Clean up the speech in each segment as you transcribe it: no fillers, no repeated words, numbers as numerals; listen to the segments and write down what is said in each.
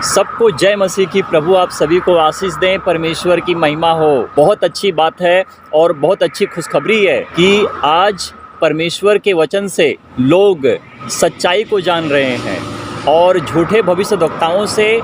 सबको जय मसीह की। प्रभु आप सभी को आशीष दें, परमेश्वर की महिमा हो। बहुत अच्छी बात है और बहुत अच्छी खुशखबरी है कि आज परमेश्वर के वचन से लोग सच्चाई को जान रहे हैं और झूठे भविष्यद्वक्ताओं से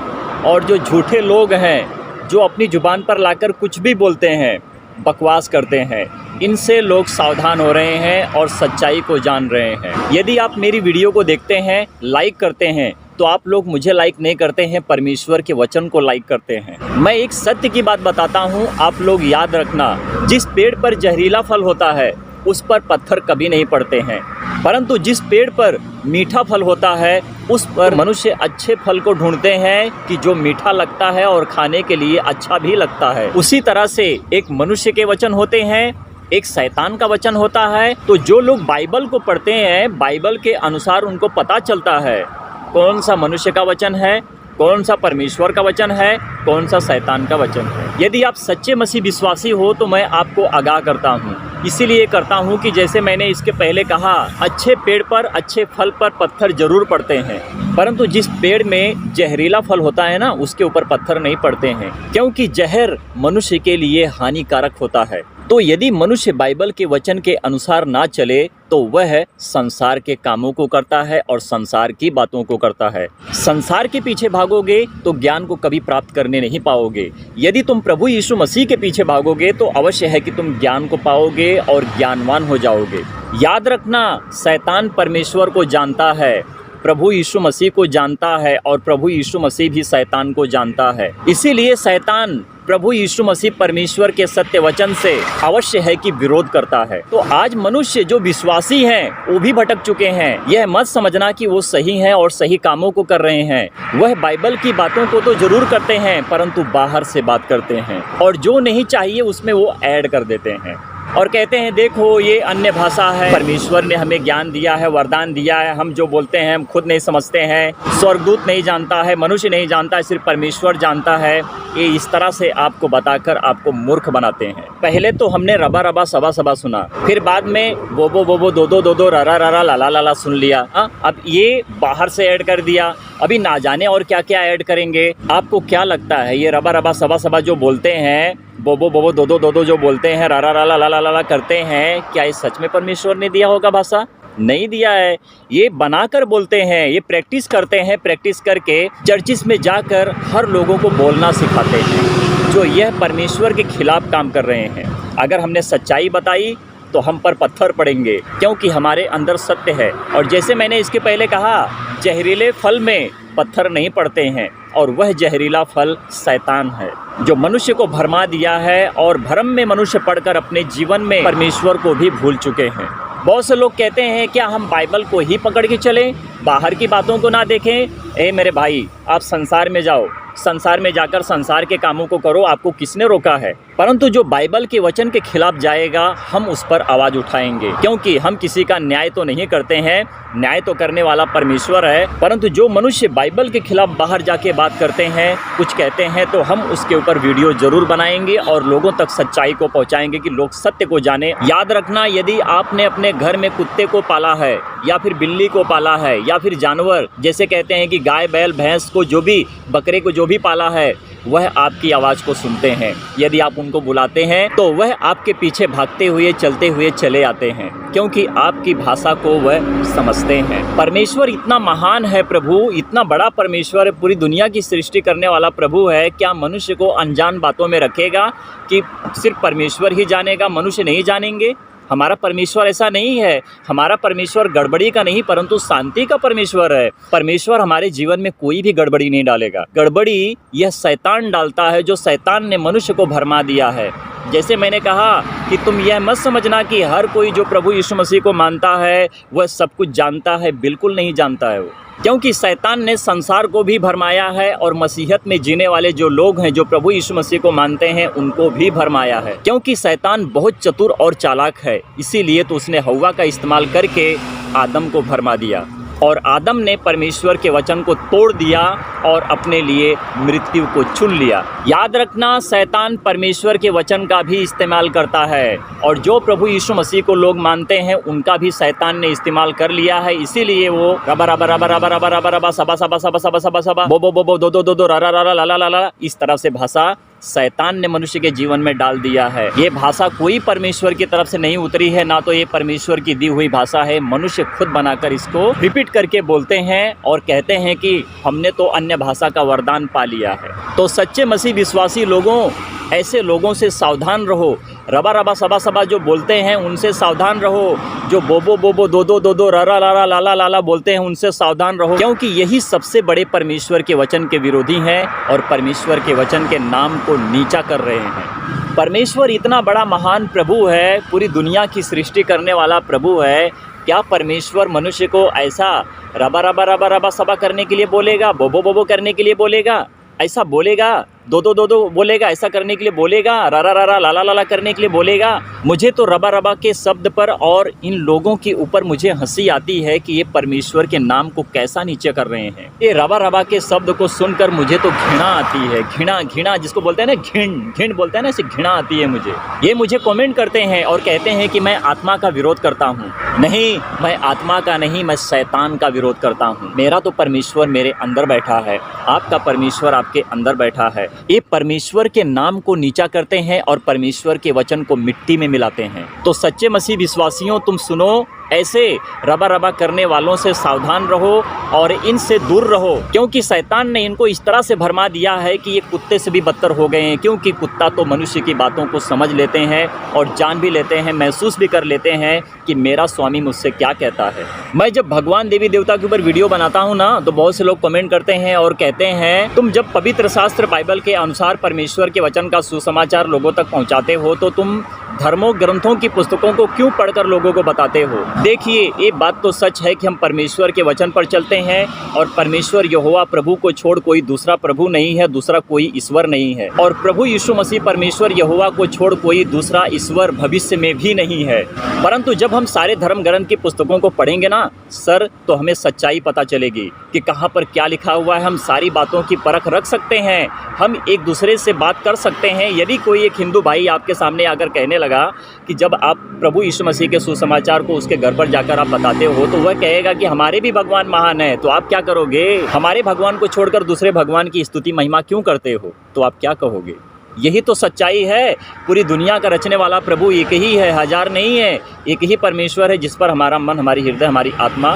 और जो झूठे लोग हैं जो अपनी ज़ुबान पर लाकर कुछ भी बोलते हैं, बकवास करते हैं, इनसे लोग सावधान हो रहे हैं और सच्चाई को जान रहे हैं। यदि आप मेरी वीडियो को देखते हैं, लाइक करते हैं, तो आप लोग मुझे लाइक नहीं करते हैं, परमेश्वर के वचन को लाइक करते हैं। मैं एक सत्य की बात बताता हूँ, आप लोग याद रखना। जिस पेड़ पर जहरीला फल होता है उस पर पत्थर कभी नहीं पड़ते हैं, परंतु जिस पेड़ पर मीठा फल होता है उस पर मनुष्य अच्छे फल को ढूंढते हैं कि जो मीठा लगता है और खाने के लिए अच्छा भी लगता है। उसी तरह से एक मनुष्य के वचन होते हैं, एक शैतान का वचन होता है। तो जो लोग बाइबल को पढ़ते हैं, बाइबल के अनुसार उनको पता चलता है कौन सा मनुष्य का वचन है, कौन सा परमेश्वर का वचन है, कौन सा शैतान का वचन है। यदि आप सच्चे मसीह विश्वासी हो तो मैं आपको आगाह करता हूँ, इसीलिए करता हूँ कि जैसे मैंने इसके पहले कहा, अच्छे पेड़ पर अच्छे फल पर पत्थर जरूर पड़ते हैं, परंतु जिस पेड़ में जहरीला फल होता है ना, उसके ऊपर पत्थर नहीं पड़ते हैं, क्योंकि जहर मनुष्य के लिए हानिकारक होता है। तो यदि मनुष्य बाइबल के वचन के अनुसार ना चले तो वह संसार के कामों को करता है और संसार की बातों को करता है। संसार के पीछे भागोगे तो ज्ञान को कभी प्राप्त करने नहीं पाओगे। यदि तुम प्रभु यीशु मसीह के पीछे भागोगे तो अवश्य है कि तुम ज्ञान को पाओगे और ज्ञानवान हो जाओगे। याद रखना, शैतान परमेश्वर को जानता है, प्रभु यीशु मसीह को जानता है और प्रभु यीशु मसीह भी शैतान को जानता है। इसीलिए शैतान प्रभु यीशु मसीह परमेश्वर के सत्य वचन से अवश्य है कि विरोध करता है। तो आज मनुष्य जो विश्वासी हैं वो भी भटक चुके हैं। यह मत समझना कि वो सही हैं और सही कामों को कर रहे हैं। वह बाइबल की बातों को तो जरूर करते हैं, परंतु बाहर से बात करते हैं और जो नहीं चाहिए उसमें वो ऐड कर देते हैं और कहते हैं देखो ये अन्य भाषा है, परमेश्वर ने हमें ज्ञान दिया है, वरदान दिया है, हम जो बोलते हैं हम खुद नहीं समझते हैं, स्वर्गदूत नहीं जानता है, मनुष्य नहीं जानता है, सिर्फ परमेश्वर जानता है। ये इस तरह से आपको बताकर आपको मूर्ख बनाते हैं। पहले तो हमने रबा रबा सबा सबा सुना, फिर बाद में बोबो बोबो दो दो दो दो ररा ररा लाला लाला सुन लिया। अब ये बाहर से ऐड कर दिया, अभी ना जाने और क्या क्या ऐड करेंगे। आपको क्या लगता है ये रबा रबा सबा सबा जो बोलते हैं, बोबो बोबो दो दो जो बोलते हैं, रारा लाला लाला लाला करते हैं, क्या ये सच में परमेश्वर ने दिया होगा भाषा? नहीं दिया है। ये बनाकर बोलते हैं, ये प्रैक्टिस करते हैं, प्रैक्टिस करके चर्चिस में जाकर हर लोगों को बोलना सिखाते हैं, जो यह परमेश्वर के खिलाफ काम कर रहे हैं। अगर हमने सच्चाई बताई तो हम पर पत्थर पड़ेंगे, क्योंकि हमारे अंदर सत्य है। और जैसे मैंने इसके पहले कहा, जहरीले फल में पत्थर नहीं पड़ते हैं और वह जहरीला फल शैतान है जो मनुष्य को भरमा दिया है और भ्रम में मनुष्य पढ़कर अपने जीवन में परमेश्वर को भी भूल चुके हैं। बहुत से लोग कहते हैं क्या हम बाइबल को ही पकड़ के चलें, बाहर की बातों को ना देखें? ए मेरे भाई, आप संसार में जाओ, संसार में जाकर संसार के कामों को करो, आपको किसने रोका है? परंतु जो बाइबल के वचन के खिलाफ जाएगा हम उस पर आवाज़ उठाएंगे, क्योंकि हम किसी का न्याय तो नहीं करते हैं, न्याय तो करने वाला परमेश्वर है। परंतु जो मनुष्य बाइबल के खिलाफ बाहर जाके बात करते हैं, कुछ कहते हैं, तो हम उसके ऊपर वीडियो जरूर बनाएंगे और लोगों तक सच्चाई को पहुंचाएंगे कि लोग सत्य को जाने। याद रखना, यदि आपने अपने घर में कुत्ते को पाला है या फिर बिल्ली को पाला है या फिर जानवर, जैसे कहते हैं कि गाय बैल भैंस को, जो भी बकरे को जो भी पाला है, वह आपकी आवाज़ को सुनते हैं। यदि आप उनको बुलाते हैं तो वह आपके पीछे भागते हुए चलते हुए चले आते हैं, क्योंकि आपकी भाषा को वह समझते हैं। परमेश्वर इतना महान है, प्रभु इतना बड़ा परमेश्वर है, पूरी दुनिया की सृष्टि करने वाला प्रभु है। क्या मनुष्य को अनजान बातों में रखेगा कि सिर्फ परमेश्वर ही जानेगा, मनुष्य नहीं जानेंगे? हमारा परमेश्वर ऐसा नहीं है। हमारा परमेश्वर गड़बड़ी का नहीं परंतु शांति का परमेश्वर है। परमेश्वर हमारे जीवन में कोई भी गड़बड़ी नहीं डालेगा। गड़बड़ी यह शैतान डालता है, जो शैतान ने मनुष्य को भरमा दिया है। जैसे मैंने कहा कि तुम यह मत समझना कि हर कोई जो प्रभु यीशु मसीह को मानता है वह सब कुछ जानता है, बिल्कुल नहीं जानता है वो, क्योंकि शैतान ने संसार को भी भरमाया है और मसीहत में जीने वाले जो लोग हैं, जो प्रभु यीशु मसीह को मानते हैं, उनको भी भरमाया है। क्योंकि शैतान बहुत चतुर और चालाक है, इसीलिए तो उसने हव्वा का इस्तेमाल करके आदम को भरमा दिया। और आदम ने परमेश्वर के वचन को तोड़ दिया और अपने लिए मृत्यु को चुन लिया। याद रखना, शैतान परमेश्वर के वचन का भी इस्तेमाल करता है और जो प्रभु यीशु मसीह को लोग मानते हैं उनका भी शैतान ने इस्तेमाल कर लिया है। इसीलिए वो रबा रबा रबा रबा रबा रबा रबा सबा सबा सबा सबा सबा सबा बो बो बो बो दो दो दो दो रा रा रा ला ला ला ला, इस तरह से भाषा शैतान ने मनुष्य के जीवन में डाल दिया है। ये भाषा कोई परमेश्वर की तरफ से नहीं उतरी है, ना तो ये परमेश्वर की दी हुई भाषा है। मनुष्य खुद बनाकर इसको रिपीट करके बोलते हैं और कहते हैं कि हमने तो अन्य भाषा का वरदान पा लिया है। तो सच्चे मसीह विश्वासी लोगों, ऐसे लोगों से सावधान रहो। रबा रबा सबा सबा जो बोलते हैं उनसे सावधान रहो। जो बोबो बोबो दो दो दो दो रा रा ला ला ला ला ला ला बोलते हैं उनसे सावधान रहो, क्योंकि यही सबसे बड़े परमेश्वर के वचन के विरोधी हैं और परमेश्वर के वचन के नाम को नीचा कर रहे हैं। परमेश्वर इतना बड़ा महान प्रभु है, पूरी दुनिया की सृष्टि करने वाला प्रभु है। क्या परमेश्वर मनुष्य को ऐसा रबा रबा रबा रबा सबा करने के लिए बोलेगा, बोबो बोबो करने के लिए बोलेगा? ऐसा बोलेगा? दो दो दो दो बोलेगा? ऐसा करने के लिए बोलेगा? रा रा रा रा ला ला ला ला करने के लिए बोलेगा? मुझे तो रबा रबा के शब्द पर और इन लोगों के ऊपर मुझे हंसी आती है कि ये परमेश्वर के नाम को कैसा नीचे कर रहे हैं। ये रबा रबा के शब्द को सुनकर मुझे तो घृणा आती है। घृणा, घृणा जिसको बोलते हैं ना, घिन घिन बोलते हैं ना, ऐसे घृणा आती है मुझे। ये मुझे कमेंट करते हैं और कहते हैं कि मैं आत्मा का विरोध करता हूँ। नहीं, मैं आत्मा का नहीं, मैं शैतान का विरोध करता हूँ। मेरा तो परमेश्वर मेरे अंदर बैठा है, आपका परमेश्वर आपके अंदर बैठा है। ये परमेश्वर के नाम को नीचा करते हैं और परमेश्वर के वचन को मिट्टी में मिलाते हैं। तो सच्चे मसीह विश्वासियों, तुम सुनो, ऐसे रबा रबा करने वालों से सावधान रहो और इनसे दूर रहो, क्योंकि शैतान ने इनको इस तरह से भरमा दिया है कि ये कुत्ते से भी बदतर हो गए हैं। क्योंकि कुत्ता तो मनुष्य की बातों को समझ लेते हैं और जान भी लेते हैं, महसूस भी कर लेते हैं कि मेरा स्वामी मुझसे क्या कहता है। मैं जब भगवान देवी देवता के ऊपर वीडियो बनाता हूँ ना, तो बहुत से लोग कमेंट करते हैं और कहते हैं तुम जब पवित्र शास्त्र बाइबल के अनुसार परमेश्वर के वचन का सुसमाचार लोगों तक पहुँचाते हो तो तुम धर्मों ग्रंथों की पुस्तकों को क्यों पढ़कर लोगों को बताते हो? देखिए, ये बात तो सच है कि हम परमेश्वर के वचन पर चलते हैं और परमेश्वर यहोवा प्रभु को छोड़ कोई दूसरा प्रभु नहीं है, दूसरा कोई ईश्वर नहीं है। और प्रभु यीशु मसीह परमेश्वर यहोवा को छोड़ कोई दूसरा ईश्वर भविष्य में भी नहीं है। परंतु जब हम सारे धर्म ग्रंथ की पुस्तकों को पढ़ेंगे ना सर, तो हमें सच्चाई पता चलेगी कि कहाँ पर क्या लिखा हुआ है। हम सारी बातों की परख रख सकते हैं, हम एक दूसरे से बात कर सकते हैं। यदि कोई एक हिंदू भाई आपके सामने आकर कहने लगा कि जब आप प्रभु यीशु मसीह के सुसमाचार को उसके घर पर जाकर आप बताते हो तो वह कहेगा कि हमारे भी भगवान महान है, तो आप क्या करोगे? हमारे भगवान को छोड़कर दूसरे भगवान की स्तुति महिमा क्यों करते हो? तो आप क्या कहोगे? यही तो सच्चाई है। पूरी दुनिया का रचने वाला प्रभु एक ही है, हजार नहीं है। एक ही परमेश्वर है जिस पर हमारा मन, हमारी हृदय, हमारी आत्मा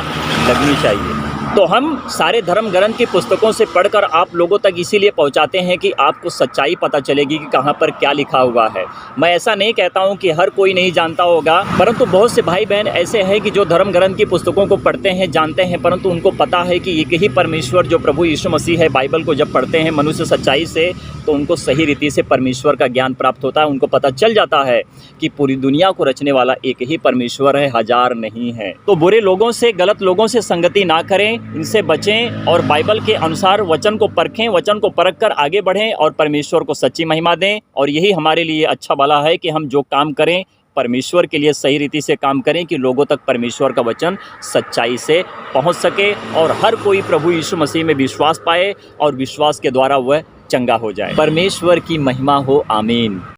लगनी चाहिए। तो हम सारे धर्म ग्रंथ की पुस्तकों से पढ़कर आप लोगों तक इसीलिए पहुंचाते हैं कि आपको सच्चाई पता चलेगी कि कहां पर क्या लिखा हुआ है। मैं ऐसा नहीं कहता हूं कि हर कोई नहीं जानता होगा, परंतु बहुत से भाई बहन ऐसे हैं कि जो धर्म ग्रंथ की पुस्तकों को पढ़ते हैं, जानते हैं, परंतु उनको पता है कि एक ही परमेश्वर जो प्रभु यीशु मसीह है, बाइबल को जब पढ़ते हैं मनुष्य सच्चाई से, तो उनको सही रीति से परमेश्वर का ज्ञान प्राप्त होता है। उनको पता चल जाता है कि पूरी दुनिया को रचने वाला एक ही परमेश्वर है, हजार नहीं है। तो बुरे लोगों से, गलत लोगों से संगति ना करें, इनसे बचें और बाइबल के अनुसार वचन को परखें, वचन को परख कर आगे बढ़ें और परमेश्वर को सच्ची महिमा दें। और यही हमारे लिए अच्छा भला है कि हम जो काम करें परमेश्वर के लिए सही रीति से काम करें कि लोगों तक परमेश्वर का वचन सच्चाई से पहुंच सके और हर कोई प्रभु यीशु मसीह में विश्वास पाए और विश्वास के द्वारा वह चंगा हो जाए। परमेश्वर की महिमा हो, आमीन।